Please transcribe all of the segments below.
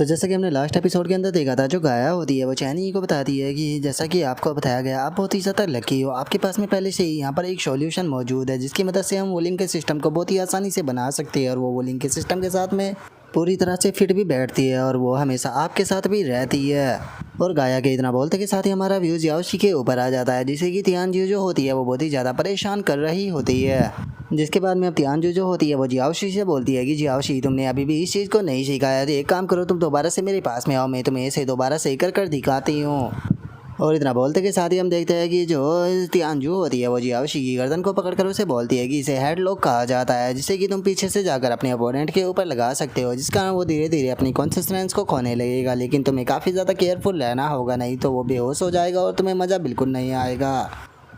तो जैसा कि हमने लास्ट एपिसोड के अंदर देखा था, जो गाया होती है वो चैनी को बताती है कि जैसा कि आपको बताया गया, आप बहुत ही ज़्यादा लकी हो, आपके पास में पहले से ही यहाँ पर एक सॉल्यूशन मौजूद है जिसकी मदद से हम वोलिंग के सिस्टम को बहुत ही आसानी से बना सकते हैं और वो वोलिंग के सिस्टम के साथ में पूरी तरह से फिट भी बैठती है और वो हमेशा आपके साथ भी रहती है। और गाया के इतना बोलते के साथ ही हमारा व्यूज याओशी के ऊपर आ जाता है, जिससे कि तियानजू जो होती है वो बहुत ही ज़्यादा परेशान कर रही होती है। जिसके बाद में अब तियानजू जो होती है वो जियाओशी से बोलती है कि जियाओशी, तुमने अभी भी इस चीज़ को नहीं सीखा है, तो एक काम करो, तुम दोबारा से मेरे पास में आओ, मैं तुम्हें इसे दोबारा सही कर दिखाती हूँ। और इतना बोलते के साथ ही हम देखते हैं कि जो तियानजू होती है वो जियाओशी की गर्दन को पकड़कर उसे बोलती है कि इसे हेडलॉक कहा जाता है, जिससे कि तुम पीछे से जाकर अपने अपोनेंट के ऊपर लगा सकते हो, जिस कारण वो धीरे धीरे अपनी कॉन्सिस्टेंस को खोने लगेगा। लेकिन तुम्हें काफ़ी ज़्यादा केयरफुल रहना होगा, नहीं तो वो बेहोश हो जाएगा और तुम्हें मज़ा बिल्कुल नहीं आएगा।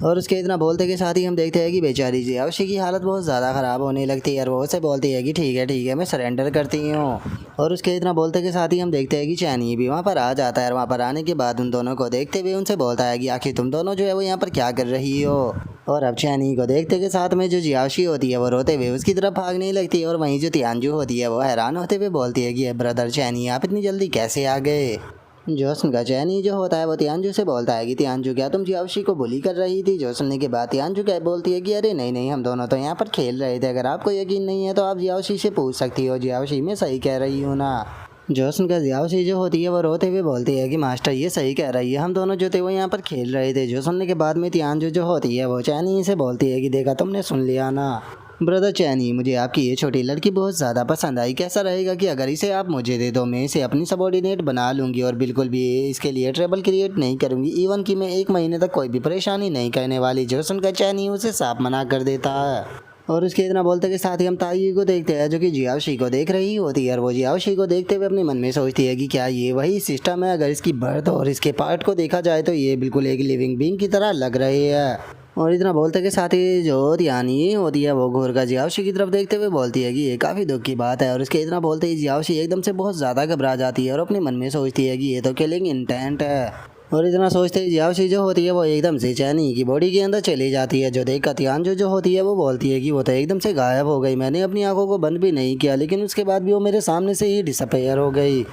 और उसके इतना बोलते के साथ ही हम देखते हैं कि बेचारी जियाओशी की हालत बहुत ज़्यादा ख़राब होने लगती है और वो उसे बोलती है कि ठीक है मैं सरेंडर करती हूँ। और उसके इतना बोलते के साथ ही हम देखते हैं कि चैनी भी वहाँ पर आ जाता है और वहाँ पर आने के बाद उन दोनों को देखते हुए उनसे बोलता है कि आखिर तुम दोनों जो है वो यहाँ पर क्या कर रही हो। और अब चैनी को देखते के साथ में जो जियाओशी होती है वो रोते हुए उसकी तरफ भागने लगती है और वहीं जो तियानजू होती है वो हैरान होते हुए बोलती है कि ब्रदर चैनी, आप इतनी जल्दी कैसे आ गए। जोसन का चैनी जो होता है वो तियानजू से बोलता है कि तियानजू, क्या तुम जियाओशी को बुली कर रही थी। जो सुनने के बाद तियानजू क्या बोलती है कि अरे नहीं, हम दोनों तो यहाँ पर खेल रहे थे, अगर आपको यकीन नहीं है तो आप जियाओशी से पूछ सकती हो, जियाओशी मैं सही कह रही हूँ ना। जोसन का जियाओशी जो होती है वो रोते हुए बोलती है कि मास्टर ये सही कह रही है, हम दोनों जो थे वो यहाँ पर खेल रहे थे। जो सुनने के बाद में तियानजू जो होती है वो चैनी से बोलती है कि देखा, तुमने सुन लिया ना ब्रदर चैनी, मुझे आपकी ये छोटी लड़की बहुत ज़्यादा पसंद आई। कैसा रहेगा कि अगर इसे आप मुझे दे दो, मैं इसे अपनी सबॉर्डिनेट बना लूँगी और बिल्कुल भी इसके लिए ट्रबल क्रिएट नहीं करूँगी, इवन कि मैं 1 महीने तक कोई भी परेशानी नहीं करने वाली। जो सुनकर चैनी उसे साफ मना कर देता है। और उसके इतना बोलते के साथ ही हम ताई को देखते हैं जो कि जियाओशी को देख रही होती है और वो जियाओशी को देखते हुए अपने मन में सोचती है कि क्या ये वही सिस्टम है। अगर इसकी बर्थ और इसके पार्ट को देखा जाए तो ये बिल्कुल एक लिविंग बीइंग की तरह लग रही है। और इतना बोलते के साथ ही जो तियानी होती है वो घूर कर जियाओशी की तरफ देखते हुए बोलती है कि ये काफ़ी दुख की बात है। और उसके इतना बोलते ही जियाओशी एकदम से बहुत ज़्यादा घबरा जाती है और अपने मन में सोचती है कि ये तो किलिंग इंटेंट है। और इतना सोचते ही जियाओशी जो होती है वो एकदम से चैनी की बॉडी के अंदर चली जाती है, जो देख कर तियानजू जो होती है वो बोलती है कि वो तो एकदम से गायब हो गई, मैंने अपनी आंखों को बंद भी नहीं किया लेकिन उसके बाद भी वो मेरे सामने से ही डिसअपेयर हो गई।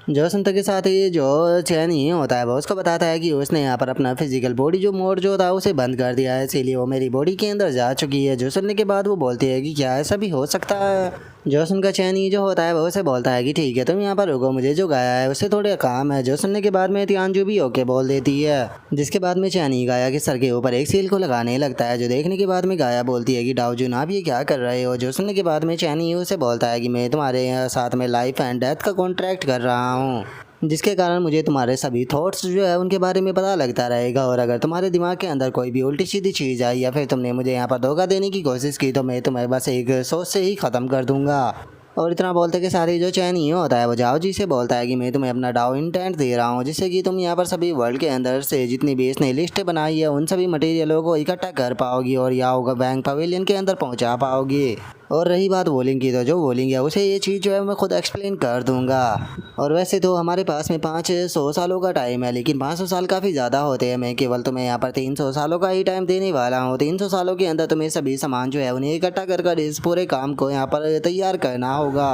जो संत के साथ ही जो चैनी होता है वो उसको बताता है कि उसने यहाँ पर अपना फिजिकल बॉडी जो मोड जो था उसे बंद कर दिया है, इसीलिए वो मेरी बॉडी के अंदर जा चुकी है। जो सुनने के बाद वो बोलती है कि क्या ऐसा भी हो सकता है। जो सुनकर चैनी जो होता है वो उसे बोलता है कि ठीक है तुम यहाँ पर रुको, मुझे जो गाया है उससे थोड़े काम है। जो सुनने के बाद में तियानजू भी ओके बोल देती है, जिसके बाद में चैनी गाया के सर के ऊपर एक सील को लगाने लगता है। जो देखने के बाद में गाया बोलती है कि डाओजुन, आप ये क्या कर रहे हो। जो सुनने के बाद में चैनी उसे बोलता है कि मैं तुम्हारे साथ में लाइफ एंड डेथ का कॉन्ट्रैक्ट कर रहा हूँ, जिसके कारण मुझे तुम्हारे सभी थॉट्स जो है उनके बारे में पता लगता रहेगा और अगर तुम्हारे दिमाग के अंदर कोई भी उल्टी सीधी चीज़ आई या फिर तुमने मुझे यहाँ पर धोखा देने की कोशिश की तो मैं तुम्हें बस एक सोच से ही ख़त्म कर दूंगा। और इतना बोलते के साथ ही जो चैनी होता है वो जाओजी से बोलता है कि मैं तुम्हें अपना डाउ इंटेंट दे रहा हूँ, जिससे कि तुम यहाँ पर सभी वर्ल्ड के अंदर से जितनी भी इसने लिस्ट बनाई है उन सभी मटेरियलों को इकट्ठा कर पाओगी और याओ बैंक पवेलियन के अंदर पहुँचा पाओगी। और रही बात वोलिंग की, तो जो वोलिंग है उसे ये चीज़ जो है मैं खुद एक्सप्लेन कर दूंगा। और वैसे तो हमारे पास में 500 सालों का टाइम है, लेकिन 500 साल काफ़ी ज़्यादा होते हैं, मैं केवल तुम्हें यहाँ पर 300 सालों का ही टाइम देने वाला हूँ। 300 सालों के अंदर तुम्हें सभी सामान जो है उन्हें इकट्ठा कर इस पूरे काम को यहाँ पर तैयार करना होगा।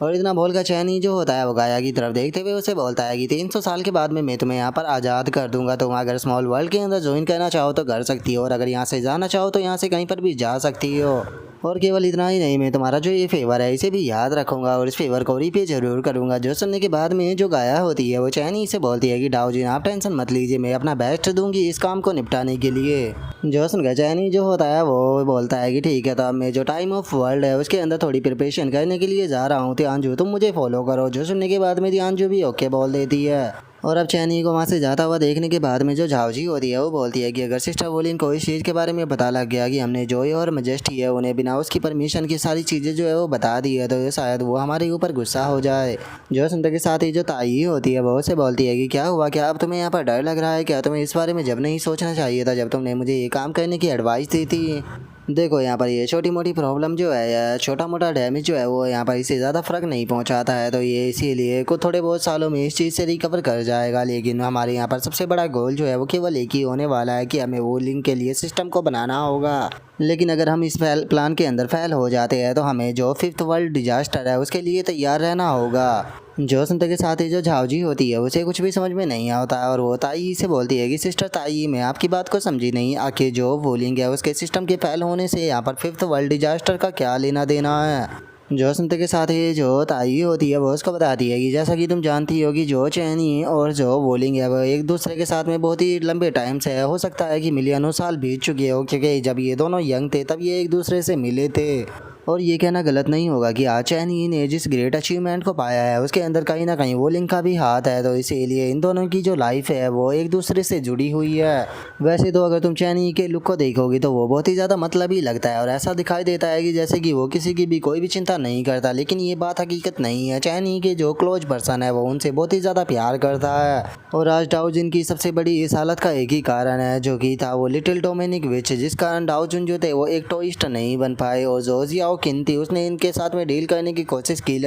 और इतना बोलकर चैनी जो होता है वो गाया की तरफ देखते हुए उसे बोलता है कि 300 साल के बाद में मैं तुम्हें यहाँ पर आज़ाद कर दूंगा, तुम अगर स्मॉल वर्ल्ड के अंदर ज्वाइन करना चाहो तो कर सकती हो और अगर यहाँ से जाना चाहो तो यहाँ से कहीं पर भी जा सकती हो। और केवल इतना ही नहीं, मैं तुम्हारा जो ये फेवर है इसे भी याद रखूंगा और इस फेवर को रिपे जरूर करूंगा। जो सुनने के बाद में जो गाया होती है वो चैनी से बोलती है कि डाओजिन, आप टेंशन मत लीजिए, मैं अपना बेस्ट दूंगी इस काम को निपटाने के लिए। जो सुनकर चैनी जो होता है वो बोलता है कि ठीक है, तो अब मैं जो टाइम ऑफ वर्ल्ड है उसके अंदर थोड़ी प्रिपरेशन करने के लिए जा रहा हूँ, तियानजू तुम मुझे फॉलो करो। जो सुनने के बाद में तियानजू भी ओके बोल देती है। और अब चैनी को वहाँ से जाता हुआ देखने के बाद में जो झाओजी होती है वो बोलती है कि अगर सिस्टर वोलिन को इस चीज़ के बारे में पता लग गया कि हमने जोई और मजेस्टी है उन्हें बिना उसकी परमिशन की सारी चीज़ें जो है वो बता दी है तो ये शायद वो हमारे ऊपर गुस्सा हो जाए। जो सुनते के साथ ही जो ताई होती है वो उसे बोलती है कि क्या हुआ, क्या अब तुम्हें यहाँ पर डर लग रहा है, क्या तुम्हें इस बारे में जब नहीं सोचना चाहिए था जब तुमने मुझे ये काम करने की एडवाइस दी थी। देखो यहाँ पर ये छोटी मोटी प्रॉब्लम जो है या छोटा मोटा डैमेज जो है वो यहाँ पर इससे ज़्यादा फ़र्क नहीं पहुँचाता है, तो ये इसीलिए कुछ थोड़े बहुत सालों में इस चीज़ से रिकवर कर जाएगा। लेकिन हमारे यहाँ पर सबसे बड़ा गोल जो है वो केवल एक ही होने वाला है कि हमें वोलिंग के लिए सिस्टम को बनाना होगा। लेकिन अगर हम इस प्लान के अंदर फेल हो जाते हैं तो हमें जो 5th वर्ल्ड डिजास्टर है उसके लिए तैयार रहना होगा। जो सुनते के साथ ही जो झावजी होती है उसे कुछ भी समझ में नहीं आता और वो ताई से बोलती है कि सिस्टर ताई, मैं आपकी बात को समझी नहीं, आखिर जो वोलिंग है उसके सिस्टम के फेल होने से यहाँ पर 5th वर्ल्ड डिजास्टर का क्या लेना देना है। जो सुनते के साथ ही जो ताई होती है वो उसको बताती है कि जैसा कि तुम जानती हो कि जो चैनी और जो वोलिंग है वो एक दूसरे के साथ में बहुत ही लंबे टाइम से है, हो सकता है कि मिलियनों साल बीत चुके हो, क्योंकि जब ये दोनों यंग थे तब ये एक दूसरे से मिले थे। और ये कहना गलत नहीं होगा कि आज चैनी ने जिस ग्रेट अचीवमेंट को पाया है उसके अंदर कहीं ना कहीं वोलिंग का भी हाथ है, तो इसीलिए इन दोनों की जो लाइफ है वो एक दूसरे से जुड़ी हुई है। वैसे तो अगर तुम चैनी के लुक को देखोगी तो वो बहुत ही ज़्यादा मतलबी लगता है और ऐसा दिखाई देता है कि जैसे कि वो किसी की भी कोई भी चिंता नहीं करता, लेकिन ये बात हकीकत नहीं है। चैनी के जो क्लोज पर्सन है वो उनसे बहुत ही ज़्यादा प्यार करता है और आज डाउजिन की सबसे बड़ी इस हालत का एक ही कारण है, जो कि था वो लिटिल डोमिनिक विच, जिस कारण डाउजिन जो थे वो एक टोइस्ट नहीं बन पाए। और जो जियाओ किन थी उसने इनके साथ में डील करने की कोशिश की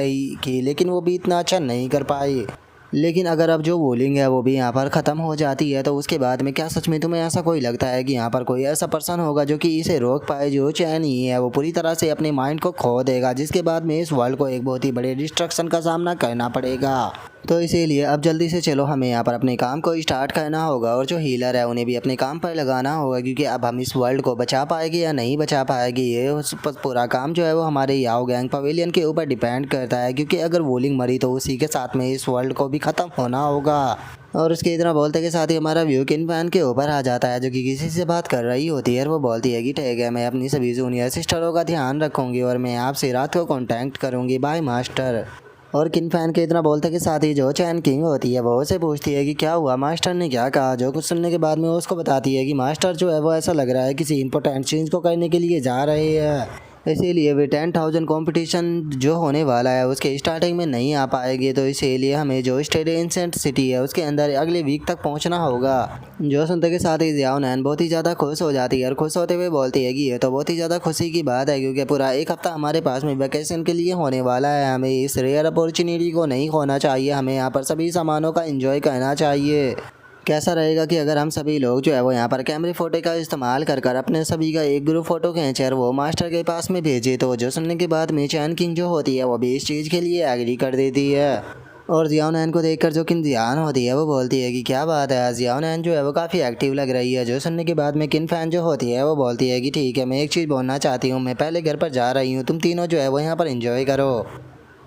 लेकिन वो भी इतना अच्छा नहीं कर पाई। लेकिन अगर अब जो वोलिंग है वो भी यहाँ पर ख़त्म हो जाती है तो उसके बाद में क्या सच में तुम्हें ऐसा कोई लगता है कि यहाँ पर कोई ऐसा पर्सन होगा जो कि इसे रोक पाए? जो चैन ही है वो पूरी तरह से अपने माइंड को खो देगा, जिसके बाद में इस वर्ल्ड को एक बहुत ही बड़े डिस्ट्रक्शन का सामना करना पड़ेगा। तो इसीलिए अब जल्दी से चलो, हमें यहाँ पर अपने काम को स्टार्ट करना होगा और जो हीलर है उन्हें भी अपने काम पर लगाना होगा, क्योंकि अब हम इस वर्ल्ड को बचा पाएंगे या नहीं बचा पाएंगे ये पूरा काम जो है वो हमारे याओ गैंग पवेलियन के ऊपर डिपेंड करता है। क्योंकि अगर वोलिंग मरी तो उसी के साथ में इस वर्ल्ड को भी ख़त्म होना होगा। और उसके इतना बोलते के साथ ही हमारा व्यू किन फैन के ऊपर आ जाता है, जो कि किसी से बात कर रही होती है और वो बोलती है कि ठीक है, मैं अपनी सभी जूनियर सिस्टरों का ध्यान रखूँगी और मैं आपसे रात को कॉन्टैक्ट करूँगी, बाय मास्टर। और किन फैन के इतना बोलते के साथ ही जो चैन किंग होती है वो उसे पूछती है कि क्या हुआ, मास्टर ने क्या कहा। जो कुछ सुनने के बाद में उसको बताती है कि मास्टर जो है वो ऐसा लग रहा है किसी इंपॉर्टेंट चीज़ को करने के लिए जा रहे हैं, इसीलिए वे 10,000 कंपटीशन जो होने वाला है उसके स्टार्टिंग में नहीं आ पाएंगे, तो इसीलिए हमें जो स्टेडियंट सिटी है उसके अंदर अगले वीक तक पहुंचना होगा। जो सुनते के साथ ही जियाओ नैन बहुत ही ज़्यादा खुश हो जाती है और खुश होते हुए बोलती है कि ये तो बहुत ही ज़्यादा खुशी की बात है, क्योंकि पूरा एक हफ्ता हमारे पास में वैकेशन के लिए होने वाला है। हमें इस रेयर अपॉर्चुनिटी को नहीं खोना चाहिए, हमें यहाँ पर सभी सामानों का एंजॉय करना चाहिए। कैसा रहेगा कि अगर हम सभी लोग जो है वो यहाँ पर कैमरे फ़ोटो का इस्तेमाल कर कर अपने सभी का एक ग्रुप फ़ोटो खींचे और वो मास्टर के पास में भेजे। तो जो सुनने के बाद में चैन किंग जो होती है वो भी इस चीज़ के लिए एग्री कर देती है। और जियाओ नैन को देखकर जो किन जियान होती है वो बोलती है कि क्या बात है, जियाओ नैन जो है वो काफ़ी एक्टिव लग रही है। जो सुनने के बाद में किन फैन जो होती है वो बोलती है कि ठीक है, मैं एक चीज़ बोलना चाहती हूँ, मैं पहले घर पर जा रही हूँ, तुम तीनों जो है वो यहाँ पर इंजॉय करो।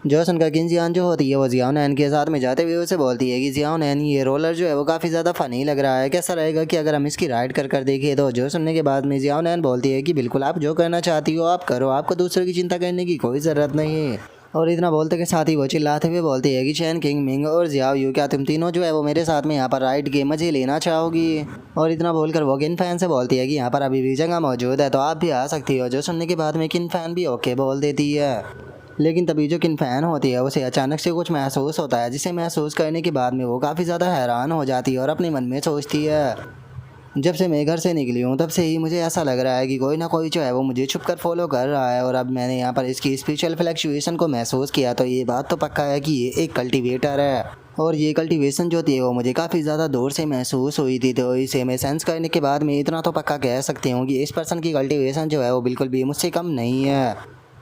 जो सुनकर किन जियान जो होती है वो जियाओ नैन के साथ में जाते हुए उसे बोलती है कि जियाओ नैन, ये रोलर जो है वो काफ़ी ज़्यादा फ़नी लग रहा है, कैसा रहेगा कि अगर हम इसकी राइड कर देखें। तो जो सुनने के बाद में जियाओ नैन बोलती है कि बिल्कुल, आप जो करना चाहती हो आप करो, आपको दूसरों की चिंता करने की कोई ज़रूरत नहीं है। और इतना बोलते के साथ ही वो चिल्लाते हुए बोलती है कि चैन किंग, मिंग और जियाओ यू, क्या तुम तीनों जो है वो मेरे साथ में यहाँ पर राइड के मज़े लेना चाहोगी? और इतना बोलकर वो किन फैन से बोलती है कि यहाँ पर अभी भी जगह मौजूद है, तो आप भी आ सकती हो। जो सुनने के बाद में किन फैन भी ओके बोल देती है। लेकिन तभी जो किन फैन होती है उसे अचानक से कुछ महसूस होता है, जिसे महसूस करने के बाद में वो काफ़ी ज़्यादा हैरान हो जाती है और अपने मन में सोचती है, जब से मैं घर से निकली हूँ तब से ही मुझे ऐसा लग रहा है कि कोई ना कोई जो है वो मुझे छुप कर फॉलो कर रहा है। और अब मैंने यहाँ पर इसकी स्पिरिचुअल फ्लक्चुएशन को महसूस किया, तो ये बात तो पक्का है कि ये एक कल्टीवेटर है। और ये कल्टीवेशन जो थी वो मुझे काफ़ी ज़्यादा दूर से महसूस हुई थी, तो इसे मैं सेंस करने के बाद में इतना तो पक्का कह सकती हूँ कि इस पर्सन की कल्टीवेशन जो है वो बिल्कुल भी मुझसे कम नहीं है।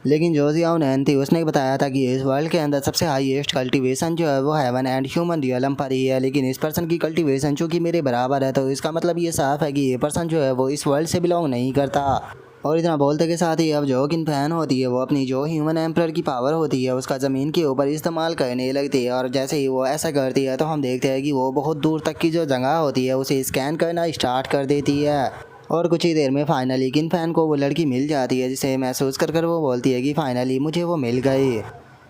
लेकिन जो जियाओ नैन थी उसने बताया था कि इस वर्ल्ड के अंदर सबसे हाईएस्ट कल्टीवेशन जो है वो हेवन एंड ह्यूमन रियलम पर ही है, लेकिन इस पर्सन की कल्टीवेशन चूँकि मेरे बराबर है, तो इसका मतलब ये साफ है कि ये पर्सन जो है वो इस वर्ल्ड से बिलोंग नहीं करता। और इतना बोलते के साथ ही अब जो किन फैन होती है वो अपनी जो ह्यूमन एम्प्रर की पावर होती है उसका ज़मीन के ऊपर इस्तेमाल करने लगती है। और जैसे ही वो ऐसा करती है तो हम देखते हैं कि वो बहुत दूर तक की जो जगह होती है उसे स्कैन करना स्टार्ट कर देती है। और कुछ ही देर में फाइनली किन फैन को वो लड़की मिल जाती है, जिसे महसूस कर कर वो बोलती है कि फाइनली मुझे वो मिल गई।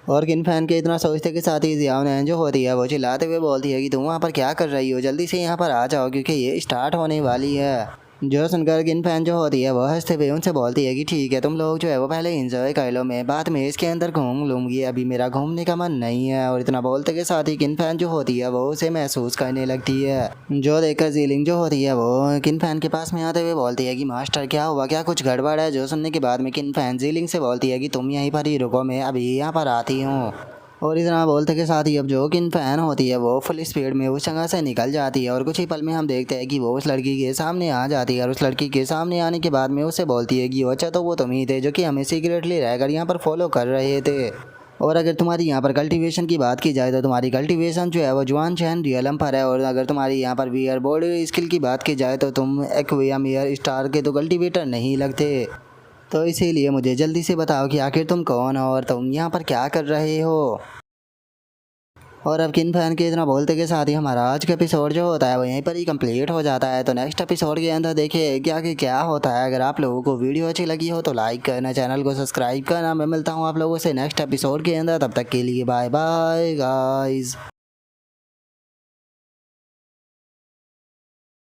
और किन फैन के इतना सोचते के साथ ही जियाओ नैन जो होती है वो चिल्लाते हुए बोलती है कि तुम वहाँ पर क्या कर रही हो, जल्दी से यहाँ पर आ जाओ क्योंकि ये स्टार्ट होने वाली है। जो सुनकर किन फैन जो होती है वो हंसते हुए उनसे बोलती है कि ठीक है, तुम लोग जो है वो पहले एंजॉय कर लो, मैं बाद में इसके अंदर घूम लूँगी, अभी मेरा घूमने का मन नहीं है। और इतना बोलते के साथ ही किन फैन जो होती है वो उसे महसूस करने लगती है। जो देखकर जीलिंग जो होती है वो किन फैन के पास में आते हुए बोलती है कि मास्टर क्या हुआ, क्या कुछ गड़बड़ है? जो सुनने के बाद में किन फैन जीलिंग से बोलती है कि तुम यहीं पर ही रुको, मैं अभी यहाँ पर आती हूँ। और इतना बोलते के साथ ही अब जो किन फैन होती है वो फुल स्पीड में उस जगह से निकल जाती है और कुछ ही पल में हम देखते हैं कि वो उस लड़की के सामने आ जाती है। और उस लड़की के सामने आने के बाद में उससे बोलती है कि अच्छा, तो वो तुम ही थे जो कि हमें सीक्रेटली रहकर यहाँ पर फॉलो कर रहे थे। और अगर तुम्हारी यहाँ पर कल्टीवेशन की बात की जाए तो तुम्हारी कल्टीवेशन जो है वो जुआन चैन रियलम पर है। और अगर तुम्हारी यहाँ पर वीआर बोर्ड स्किल की बात की जाए तो तुम एक्वियम एयर स्टार के तो कल्टीवेटर नहीं लगते। तो इसीलिए मुझे जल्दी से बताओ कि आखिर तुम कौन हो और तुम यहाँ पर क्या कर रहे हो। और अब किन फैन के इतना बोलते के साथ ही हमारा आज का एपिसोड जो होता है वो यहीं पर ही कंप्लीट हो जाता है। तो नेक्स्ट एपिसोड के अंदर देखिए क्या होता है। अगर आप लोगों को वीडियो अच्छी लगी हो तो लाइक करना, चैनल को सब्सक्राइब करना। मैं मिलता हूँ आप लोगों से नेक्स्ट एपिसोड के अंदर, तब तक के लिए बाय बाय गाइस।